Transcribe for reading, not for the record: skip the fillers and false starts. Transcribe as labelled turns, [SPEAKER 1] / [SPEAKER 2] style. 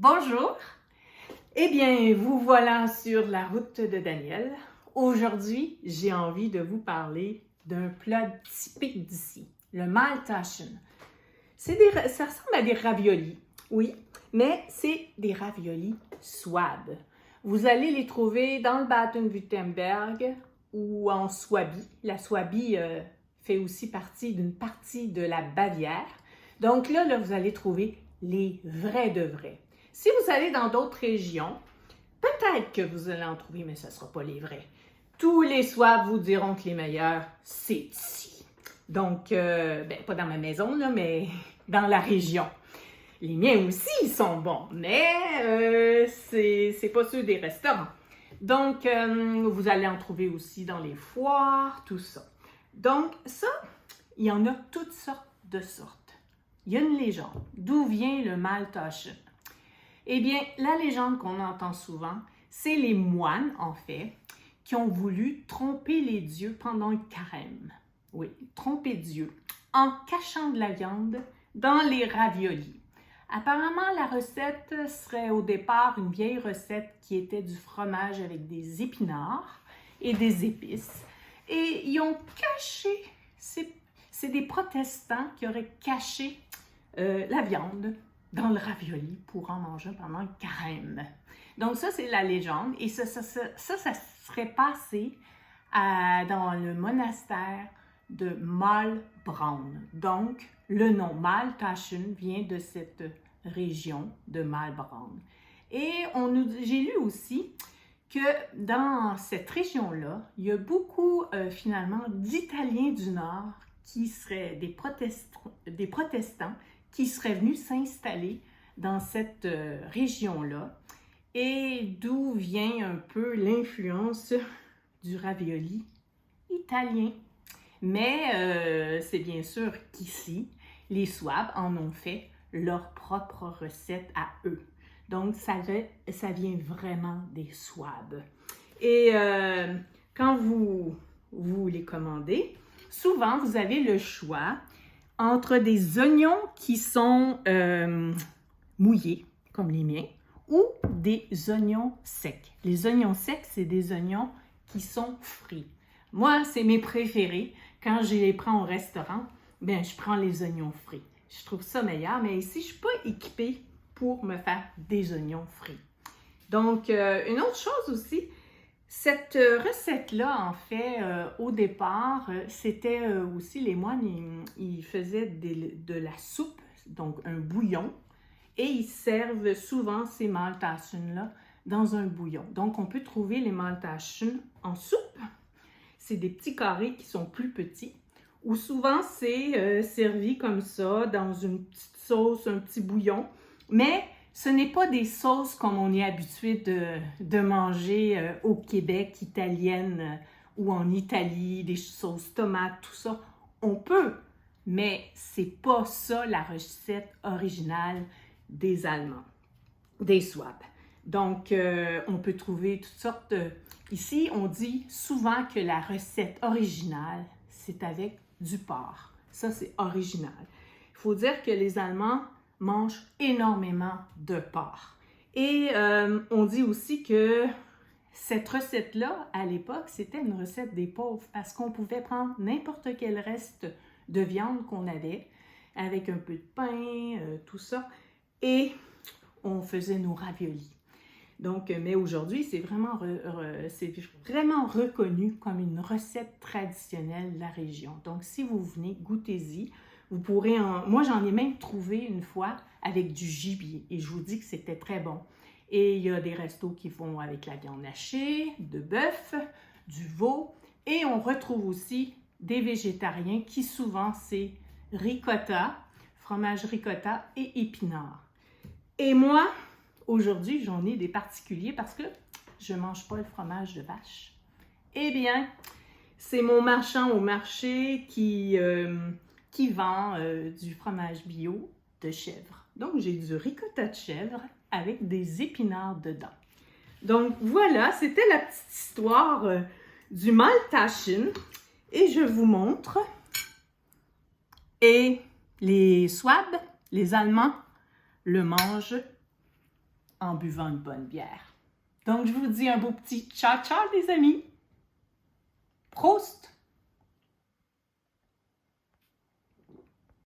[SPEAKER 1] Bonjour! Eh bien, vous voilà sur la route de Daniel. Aujourd'hui, j'ai envie de vous parler d'un plat typique d'ici, le Maultaschen. Ça ressemble à des raviolis, oui, mais c'est des raviolis Swab. Vous allez les trouver dans le Baden-Württemberg ou en Swabie. La Swabie fait aussi partie d'une partie de la Bavière. Donc là, vous allez trouver les vrais de vrais. Si vous allez dans d'autres régions, peut-être que vous allez en trouver, mais ce ne sera pas les vrais. Tous les Swabs vous diront que les meilleurs, c'est ici. Donc, pas dans ma maison, là, mais dans la région. Les miens aussi, ils sont bons, mais c'est pas ceux des restaurants. Donc, vous allez en trouver aussi dans les foires, tout ça. Donc, ça, il y en a toutes sortes de sortes. Il y a une légende. D'où vient le Maultaschen? Eh bien, la légende qu'on entend souvent, c'est les moines, en fait, qui ont voulu tromper les dieux pendant le carême. Oui, tromper Dieu, en cachant de la viande dans les raviolis. Apparemment, la recette serait au départ une vieille recette qui était du fromage avec des épinards et des épices. Et ils ont caché, c'est des protestants qui auraient caché la viande dans le ravioli pour en manger pendant le carême. Donc ça, c'est la légende. Et ça serait passé dans le monastère de Maulbronn. Donc, le nom Maultaschen vient de cette région de Maulbronn. Et j'ai lu aussi que dans cette région-là, il y a beaucoup, finalement, d'Italiens du Nord qui seraient des protestants qui seraient venus s'installer dans cette région-là et d'où vient un peu l'influence du ravioli italien. Mais c'est bien sûr qu'ici, les Swabs en ont fait leur propre recette à eux. Donc, ça vient vraiment des Swabs. Et quand vous les commandez, souvent, vous avez le choix entre des oignons qui sont mouillés, comme les miens, ou des oignons secs. Les oignons secs, c'est des oignons qui sont frits. Moi, c'est mes préférés. Quand je les prends au restaurant, bien, je prends les oignons frits. Je trouve ça meilleur, mais ici, je ne suis pas équipée pour me faire des oignons frits. Donc, une autre chose aussi, cette recette-là, en fait, au départ, c'était aussi les moines, ils faisaient de la soupe, donc un bouillon, et ils servent souvent ces Maultaschen-là dans un bouillon. Donc, on peut trouver les Maultaschen en soupe. C'est des petits carrés qui sont plus petits, ou souvent c'est servi comme ça, dans une petite sauce, un petit bouillon, mais ce n'est pas des sauces comme on est habitué de manger au Québec, italienne ou en Italie, des sauces tomates, tout ça. On peut, mais c'est pas ça la recette originale des Allemands, des Swabs. Donc, on peut trouver toutes sortes de... Ici, on dit souvent que la recette originale, c'est avec du porc. Ça, c'est original. Il faut dire que les Allemands mangent énormément de porc. Et on dit aussi que cette recette-là, à l'époque, c'était une recette des pauvres parce qu'on pouvait prendre n'importe quel reste de viande qu'on avait avec un peu de pain, tout ça, et on faisait nos raviolis. Donc, mais aujourd'hui, c'est vraiment reconnu comme une recette traditionnelle de la région. Donc, si vous venez, goûtez-y. Vous pourrez moi, j'en ai même trouvé une fois avec du gibier et je vous dis que c'était très bon. Et il y a des restos qui font avec la viande hachée, de bœuf, du veau et on retrouve aussi des végétariens qui souvent c'est ricotta, fromage ricotta et épinards. Et moi, aujourd'hui, j'en ai des particuliers parce que je ne mange pas le fromage de vache. Eh bien, c'est mon marchand au marché qui vend du fromage bio de chèvre. Donc, j'ai du ricotta de chèvre avec des épinards dedans. Donc, voilà, c'était la petite histoire du Maultaschen. Et je vous montre. Et les Swabs, les Allemands, le mangent en buvant une bonne bière. Donc, je vous dis un beau petit ciao-ciao, les amis! Prost!